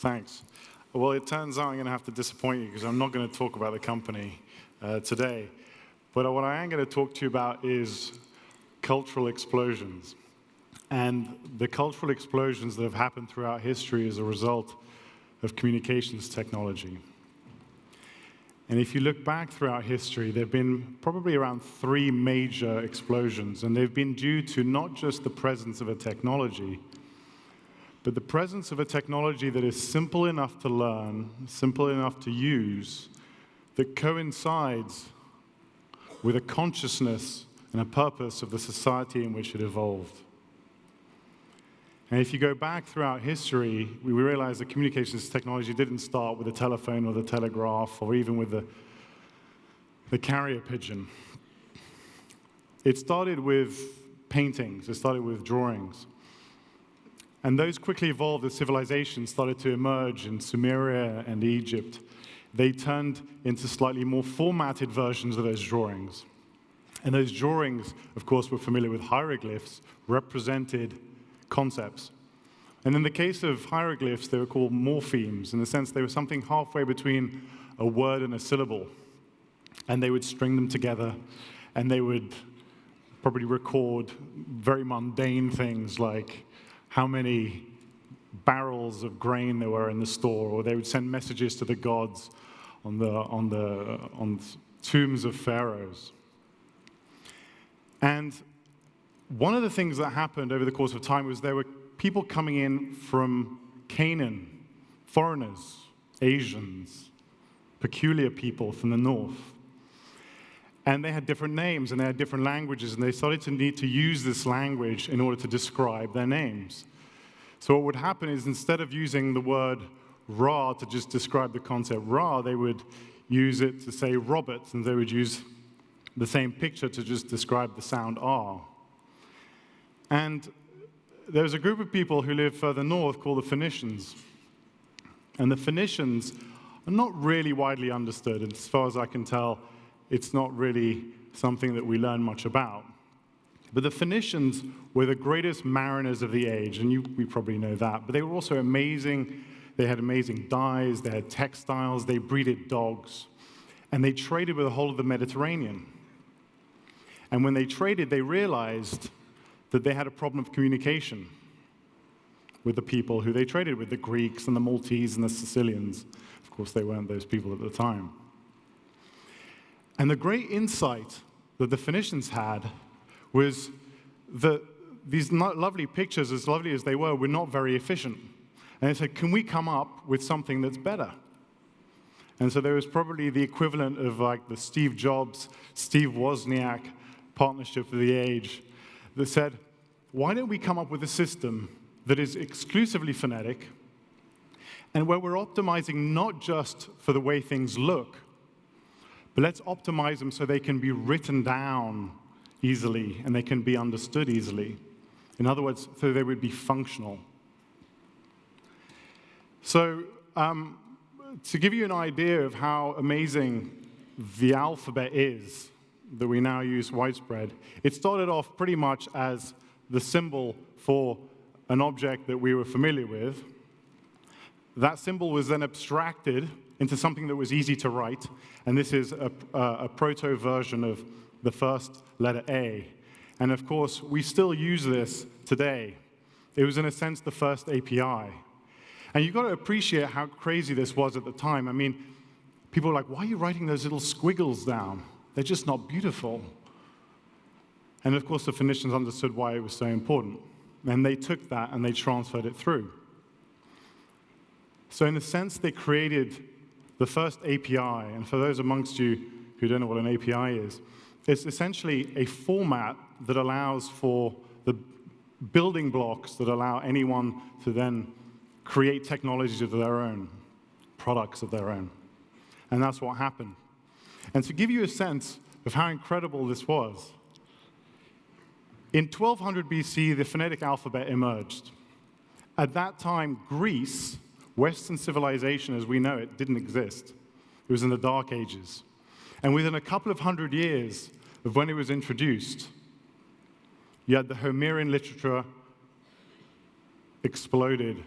Thanks. Well, it turns out I'm going to have to disappoint you because I'm not going to talk about the company today. But what I am going to talk to you about is cultural explosions. And the cultural explosions that have happened throughout history as a result of communications technology. And if you look back throughout history, there have been probably around 3 major explosions, and they've been due to not just the presence of a technology, but the presence of a technology that is simple enough to learn, simple enough to use, that coincides with a consciousness and a purpose of the society in which it evolved. And if you go back throughout history, we realize that communications technology didn't start with the telephone or the telegraph or even with the carrier pigeon. It started with paintings, it started with drawings. And those quickly evolved as civilizations started to emerge in Sumeria and Egypt. They turned into slightly more formatted versions of those drawings. And those drawings, of course, we're familiar with hieroglyphs, represented concepts. And in the case of hieroglyphs, they were called morphemes. In the sense they were something halfway between a word and a syllable. And they would string them together, and they would probably record very mundane things like how many barrels of grain there were in the store, or they would send messages to the gods on tombs of pharaohs. And one of the things that happened over the course of time was there were people coming in from Canaan, foreigners, Asians, peculiar people from the north. And they had different names, and they had different languages, and they started to need to use this language in order to describe their names. So what would happen is instead of using the word Ra to just describe the concept Ra, they would use it to say Robert, and they would use the same picture to just describe the sound R. And there was a group of people who lived further north called the Phoenicians. And the Phoenicians are not really widely understood, and as far as I can tell, it's not really something that we learn much about. But the Phoenicians were the greatest mariners of the age, and we probably know that. But they were also amazing. They had amazing dyes, they had textiles, they breeded dogs, and they traded with the whole of the Mediterranean. And when they traded, they realized that they had a problem of communication with the people who they traded with, the Greeks and the Maltese and the Sicilians. Of course, they weren't those people at the time. And the great insight that the Phoenicians had was that these lovely pictures, as lovely as they were not very efficient. And they said, can we come up with something that's better? And so there was probably the equivalent of like the Steve Jobs, Steve Wozniak partnership of the age that said, why don't we come up with a system that is exclusively phonetic and where we're optimizing not just for the way things look, but let's optimize them so they can be written down easily and they can be understood easily. In other words, so they would be functional. So to give you an idea of how amazing the alphabet is that we now use widespread, it started off pretty much as the symbol for an object that we were familiar with. That symbol was then abstracted into something that was easy to write, and this is a proto-version of the first letter A. And of course, we still use this today. It was, in a sense, the first API. And you've got to appreciate how crazy this was at the time. I mean, people were like, why are you writing those little squiggles down? They're just not beautiful. And of course, the Phoenicians understood why it was so important. And they took that and they transferred it through. So in a sense, they created the first API. And for those amongst you who don't know what an API is, it's essentially a format that allows for the building blocks that allow anyone to then create technologies of their own, products of their own. And that's what happened. And to give you a sense of how incredible this was, in 1200 BC, the phonetic alphabet emerged. At that time, Greece, Western civilization as we know it, didn't exist. It was in the Dark Ages. And within a couple of hundred years of when it was introduced, you had the Homerian literature exploded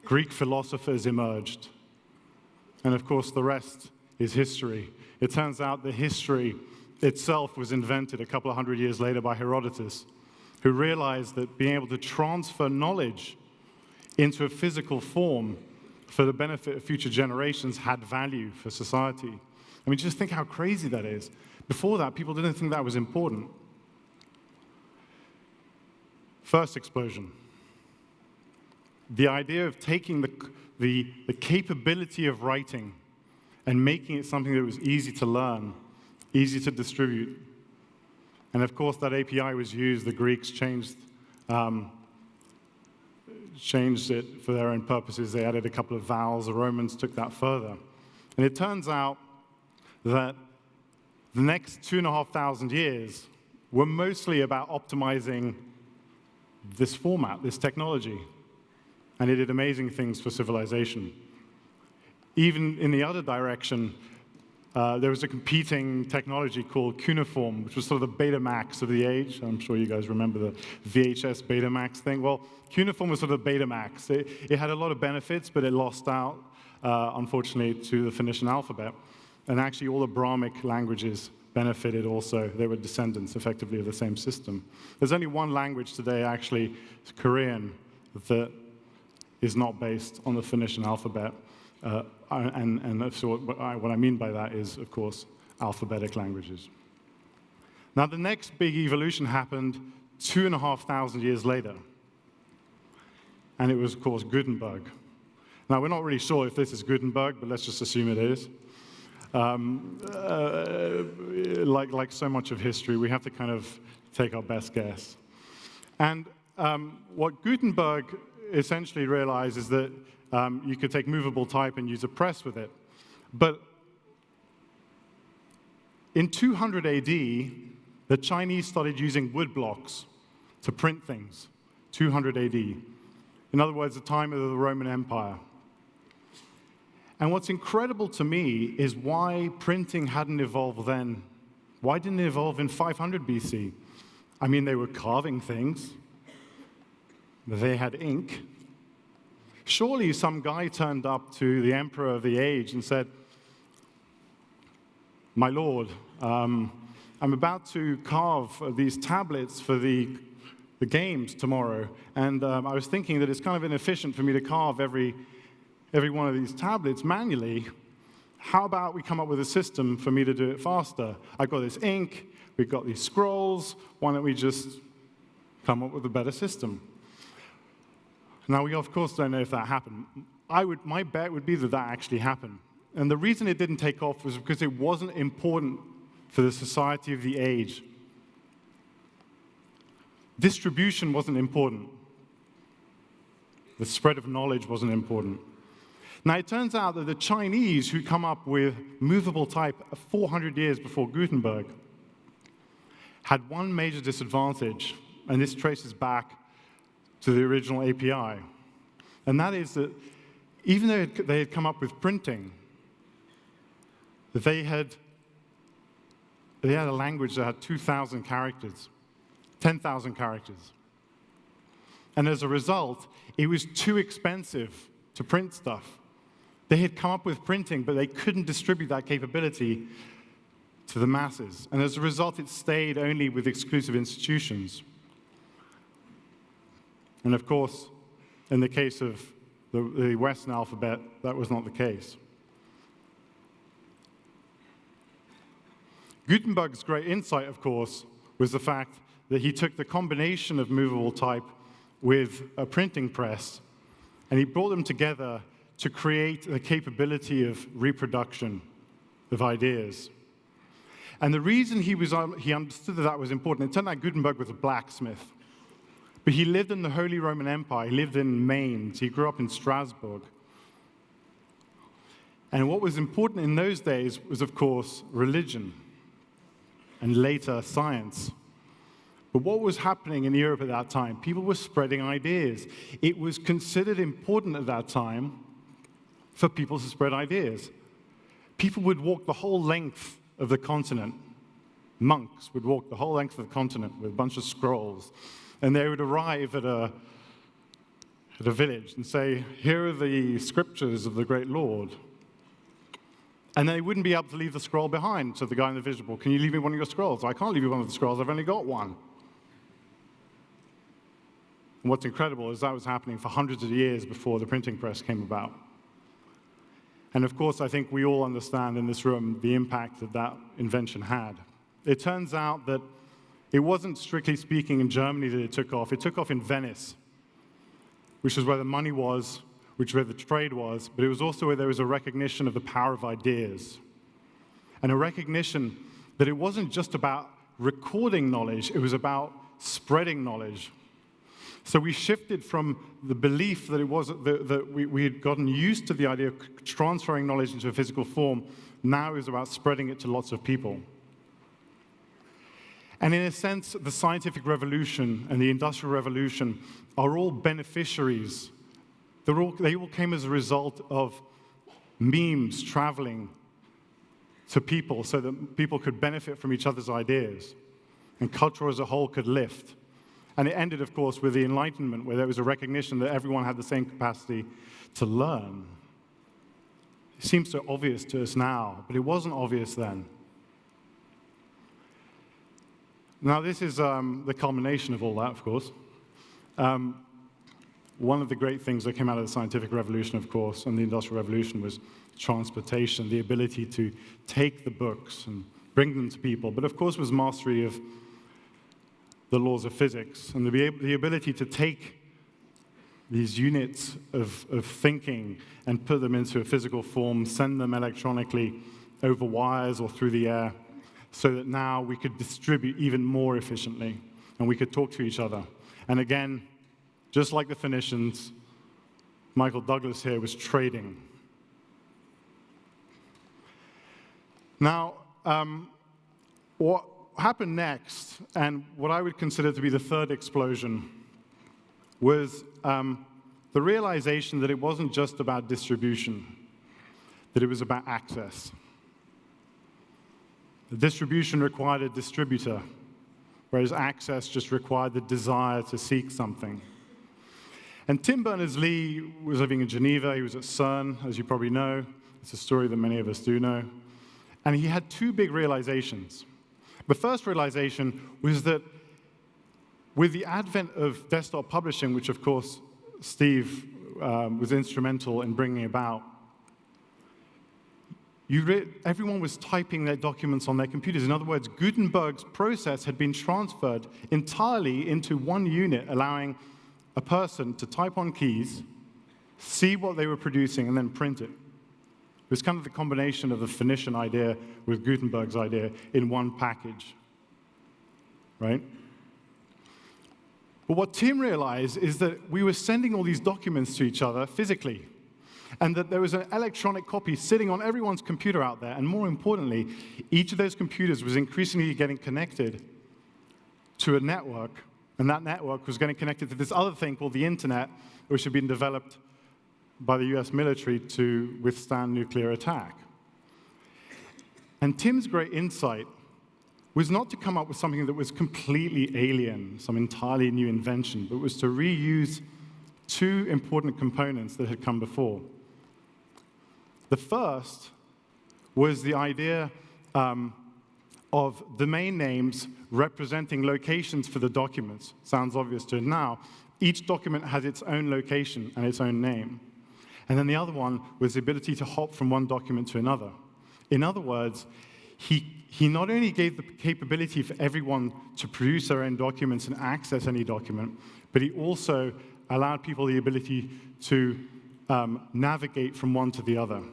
Greek philosophers emerged. And of course, the rest is history. It turns out that history itself was invented a couple of hundred years later by Herodotus, who realized that being able to transfer knowledge into a physical form for the benefit of future generations had value for society. I mean, just think how crazy that is. Before that, people didn't think that was important. First explosion. The idea of taking the capability of writing and making it something that was easy to learn, easy to distribute. And of course, that API was used. The Greeks changed it for their own purposes. They added a couple of vowels. The Romans took that further. And it turns out that the next 2,500 years were mostly about optimizing this format, this technology. And it did amazing things for civilization. Even in the other direction, there was a competing technology called Cuneiform, which was sort of the Betamax of the age. I'm sure you guys remember the VHS Betamax thing. Well, Cuneiform was sort of the Betamax. It had a lot of benefits, but it lost out, unfortunately, to the Phoenician alphabet. And actually, all the Brahmic languages benefited also. They were descendants, effectively, of the same system. There's only one language today, actually, Korean, that is not based on the Phoenician alphabet. And so what I mean by that is, of course, alphabetic languages. Now, the next big evolution happened 2,500 years later. And it was, of course, Gutenberg. Now, we're not really sure if this is Gutenberg, but let's just assume it is. Like so much of history, we have to kind of take our best guess. And what Gutenberg essentially realized is that you could take movable type and use a press with it. But in 200 AD, the Chinese started using wood blocks to print things, 200 AD. In other words, the time of the Roman Empire. And what's incredible to me is why printing hadn't evolved then. Why didn't it evolve in 500 BC? I mean, they were carving things. They had ink. Surely some guy turned up to the emperor of the age and said, "My lord, I'm about to carve these tablets for the games tomorrow, and I was thinking that it's kind of inefficient for me to carve every one of these tablets manually. How about we come up with a system for me to do it faster? I've got this ink, we've got these scrolls, why don't we just come up with a better system?" Now, we of course don't know if that happened. My bet would be that that actually happened. And the reason it didn't take off was because it wasn't important for the society of the age. Distribution wasn't important. The spread of knowledge wasn't important. Now, it turns out that the Chinese, who come up with movable type 400 years before Gutenberg, had one major disadvantage, and this traces back to the original API. And that is that even though they had come up with printing, they had a language that had 2,000 characters, 10,000 characters. And as a result, it was too expensive to print stuff. They had come up with printing, but they couldn't distribute that capability to the masses. And as a result, it stayed only with exclusive institutions. And of course, in the case of the Western alphabet, that was not the case. Gutenberg's great insight, of course, was the fact that he took the combination of movable type with a printing press, and he brought them together to create the capability of reproduction of ideas. And the reason he understood that that was important, it turned out Gutenberg was a blacksmith. But he lived in the Holy Roman Empire. He lived in Mainz. He grew up in Strasbourg. And what was important in those days was, of course, religion, and later science. But what was happening in Europe at that time? People were spreading ideas. It was considered important at that time for people to spread ideas. People would walk the whole length of the continent. Monks would walk the whole length of the continent with a bunch of scrolls. And they would arrive at at a village and say, here are the scriptures of the great Lord. And they wouldn't be able to leave the scroll behind. So the guy in the village, well, can you leave me one of your scrolls? I can't leave you one of the scrolls. I've only got one. And what's incredible is that was happening for hundreds of years before the printing press came about. And of course, I think we all understand in this room the impact that that invention had. It turns out that it wasn't, strictly speaking, in Germany that it took off. It took off in Venice, which was where the money was, which was where the trade was, but it was also where there was a recognition of the power of ideas. And a recognition that it wasn't just about recording knowledge, it was about spreading knowledge. So we shifted from the belief that we had gotten used to the idea of transferring knowledge into a physical form. Now it was about spreading it to lots of people. And in a sense, the scientific revolution and the industrial revolution are all beneficiaries. They all came as a result of memes traveling to people so that people could benefit from each other's ideas and culture as a whole could lift. And it ended, of course, with the Enlightenment, where there was a recognition that everyone had the same capacity to learn. It seems so obvious to us now, but it wasn't obvious then. Now, this is the culmination of all that, of course. One of the great things that came out of the scientific revolution, of course, and the industrial revolution was transportation, the ability to take the books and bring them to people. But of course, was mastery of the laws of physics and the ability to take these units of thinking and put them into a physical form, send them electronically over wires or through the air, so that now we could distribute even more efficiently and we could talk to each other. And again, just like the Phoenicians, Michael Douglas here was trading. Now, what happened next, and what I would consider to be the third explosion, was the realization that it wasn't just about distribution, that it was about access. The distribution required a distributor, whereas access just required the desire to seek something. And Tim Berners-Lee was living in Geneva. He was at CERN, as you probably know. It's a story that many of us do know. And he had two big realizations. The first realization was that with the advent of desktop publishing, which of course Steve was instrumental in bringing about, everyone was typing their documents on their computers. In other words, Gutenberg's process had been transferred entirely into one unit, allowing a person to type on keys, see what they were producing, and then print it. It was kind of the combination of the Phoenician idea with Gutenberg's idea in one package, right? But what Tim realized is that we were sending all these documents to each other physically, and that there was an electronic copy sitting on everyone's computer out there, and more importantly, each of those computers was increasingly getting connected to a network, and that network was getting connected to this other thing called the internet, which had been developed by the US military to withstand nuclear attack. And Tim's great insight was not to come up with something that was completely alien, some entirely new invention, but was to reuse two important components that had come before. The first was the idea of domain names representing locations for the documents. Sounds obvious to it now. Each document has its own location and its own name. And then the other one was the ability to hop from one document to another. In other words, he not only gave the capability for everyone to produce their own documents and access any document, but he also allowed people the ability to navigate from one to the other.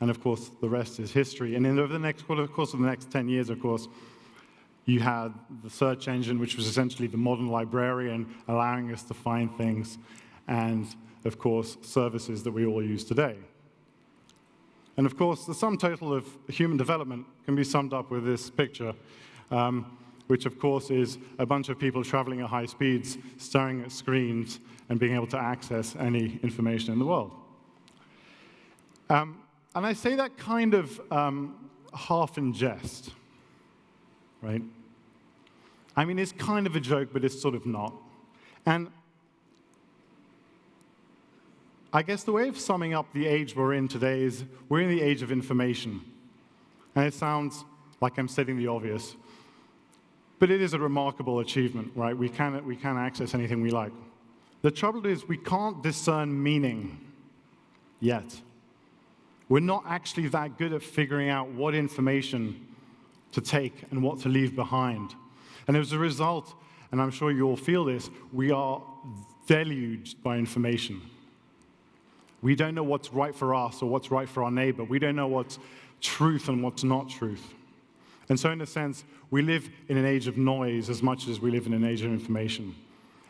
And of course, the rest is history. And over the course of the next 10 years, of course, you had the search engine, which was essentially the modern librarian, allowing us to find things, and of course, services that we all use today. And of course, the sum total of human development can be summed up with this picture, which of course is a bunch of people traveling at high speeds, staring at screens, and being able to access any information in the world. And I say that kind of half in jest, right? I mean, it's kind of a joke, but it's sort of not. And I guess the way of summing up the age we're in today is we're in the age of information. And it sounds like I'm stating the obvious, but it is a remarkable achievement, right? We can access anything we like. The trouble is we can't discern meaning yet. We're not actually that good at figuring out what information to take and what to leave behind. And as a result, and I'm sure you all feel this, we are deluged by information. We don't know what's right for us or what's right for our neighbor. We don't know what's truth and what's not truth. And so in a sense, we live in an age of noise as much as we live in an age of information.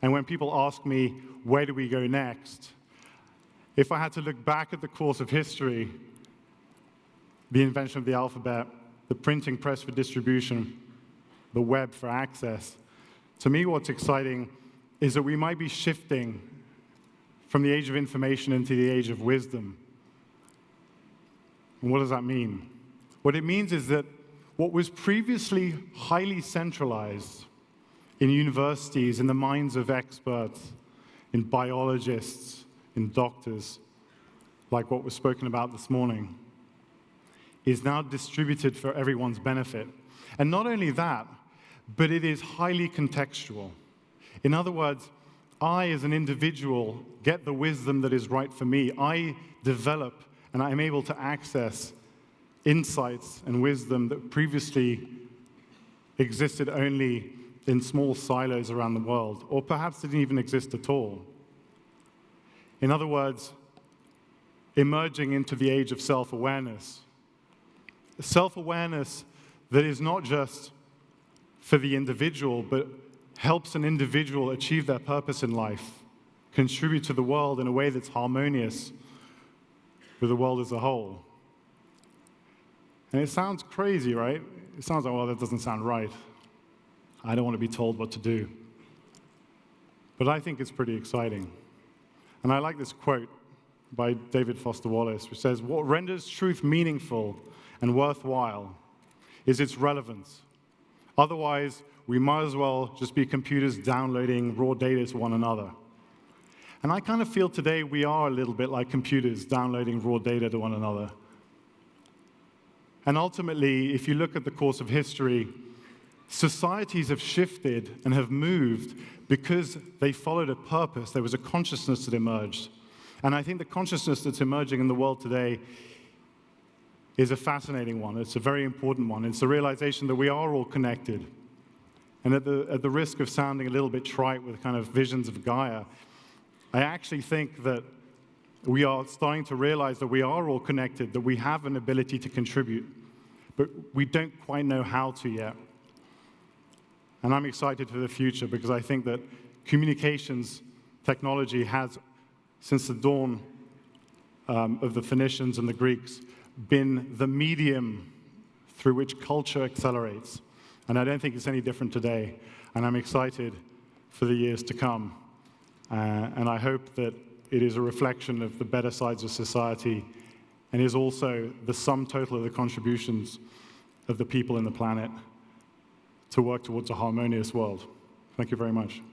And when people ask me, where do we go next? If I had to look back at the course of history, the invention of the alphabet, the printing press for distribution, the web for access, to me what's exciting is that we might be shifting from the age of information into the age of wisdom. And what does that mean? What it means is that what was previously highly centralized in universities, in the minds of experts, in biologists, in doctors, like what was spoken about this morning, is now distributed for everyone's benefit. And not only that, but it is highly contextual. In other words, I, as an individual, get the wisdom that is right for me. I develop, and I'm able to access insights and wisdom that previously existed only in small silos around the world, or perhaps didn't even exist at all. In other words, emerging into the age of self-awareness. Self-awareness that is not just for the individual, but helps an individual achieve their purpose in life, contribute to the world in a way that's harmonious with the world as a whole. And it sounds crazy, right? It sounds like, well, that doesn't sound right. I don't want to be told what to do. But I think it's pretty exciting. And I like this quote by David Foster Wallace, which says, "What renders truth meaningful and worthwhile is its relevance. Otherwise, we might as well just be computers downloading raw data to one another." And I kind of feel today we are a little bit like computers downloading raw data to one another. And ultimately, if you look at the course of history, societies have shifted and have moved because they followed a purpose. There was a consciousness that emerged. And I think the consciousness that's emerging in the world today is a fascinating one. It's a very important one. It's the realization that we are all connected. And at the risk of sounding a little bit trite with kind of visions of Gaia, I actually think that we are starting to realize that we are all connected, that we have an ability to contribute, but we don't quite know how to yet. And I'm excited for the future because I think that communications technology has, since the dawn of the Phoenicians and the Greeks, been the medium through which culture accelerates. And I don't think it's any different today. And I'm excited for the years to come. And I hope that it is a reflection of the better sides of society and is also the sum total of the contributions of the people in the planet to work towards a harmonious world. Thank you very much.